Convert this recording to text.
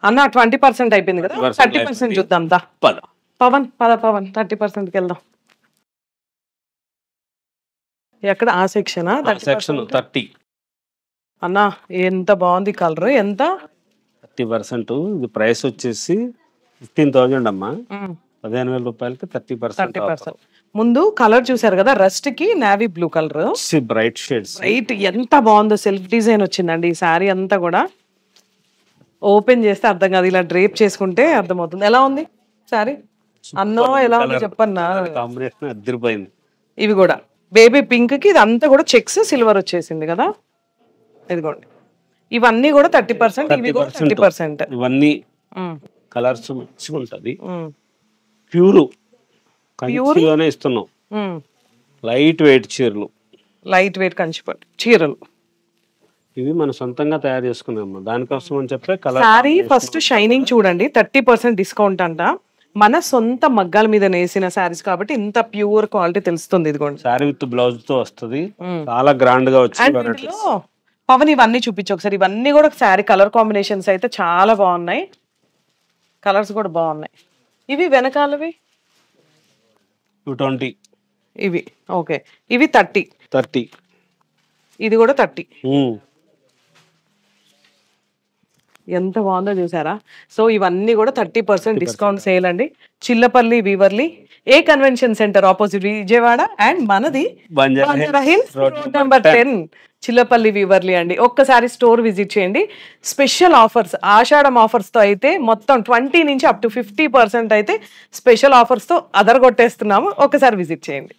అన్న 20% అయిపోయింది కదా, 30% చూద్దాం దా. పవన్ 30%కి వెళ్దాం. ఎక్కడ ఆ సెక్షన్? 30 అన్న ఎంత బాగుంది కలర్. ఎంత? 30%. ఇది ప్రైస్ వచ్చేసి 15,000 అమ్మా. 15,000 రూపాయలకి 30%. ముందు కలర్ చూసారు కదా, రస్ట్ కి navy blue colour, bright shades. Right ఎంత బాగుందో. సెల్ఫ్ డిజైన్ వచ్చిందండి ఈ శారీ అంతా కూడా. ఓపెన్ చేస్తే అర్థం కాదు, ఇలా డ్రేప్ చేసుకుంటే అర్థమవుతుంది. ఎలా ఉంది శారీ అన్నో? ఎలా ఉంది చెప్పన్నా. కాంబినేషన్ అదిరిపోయింది. ఇవి కూడా బేబీ పింక్ కి ఇదంతా కూడా చెక్స్ సిల్వర్ వచ్చేసింది కదా. ఇదిగోండి, ఇవన్నీ కూడా 30%, ఇవి కూడా 30%. ఇవన్నీ కలర్స్ మంచిగా ఉంటది. ప్యూర్ కంచిలోనే ఇస్తున్నాం. లైట్ వెయిట్ చీరలు, లైట్ వెయిట్ కంచిపట్టు చీరలు. ఇవి మనం సొంతంగా తయారు చేసుకున్నాము. దానికోసం అని చెప్పే కలర్. శారీ ఫస్ట్ షైనింగ్ చూడండి. 30% డిస్కౌంట్ అంట. మన సొంత మగ్గాల మీద నేసిన శారీస్ కాబట్టి ఇంత ప్యూర్ క్వాలిటీ తెలుస్తుంది. ఇదిగోండి, శారీ విత్ బ్లౌజ్ తో వస్తుంది. చాలా గ్రాండ్ గా వచ్చింది. పవన్ ఇవన్నీ చూపించు ఒకసారి. ఇవన్నీ కూడా శారీ కలర్ కాంబినేషన్స్ అయితే చాలా బాగున్నాయి. కలర్స్ కూడా బాగున్నాయి. ఇవి వెనకాలవి 220. ఇవి ఓకే, ఇవి 30. ఇది కూడా 30. ఎంత బాగుందో చూసారా. సో ఇవన్నీ కూడా 30% డిస్కౌంట్ సేల్ అండి. Chillapalli weaverly A convention centre opposite Vijayawada, and మనది Banjara Hills road number 10 Chillapalli weaverly అండి. ఒక్కసారి స్టోర్ విజిట్ చేయండి. స్పెషల్ ఆఫర్స్, ఆషాఢం ఆఫర్స్ తో అయితే మొత్తం 20 నుంచి అప్ టు 50% అయితే స్పెషల్ ఆఫర్స్ తో అదరగొట్టేస్తున్నాము. ఒక్కసారి విజిట్ చేయండి.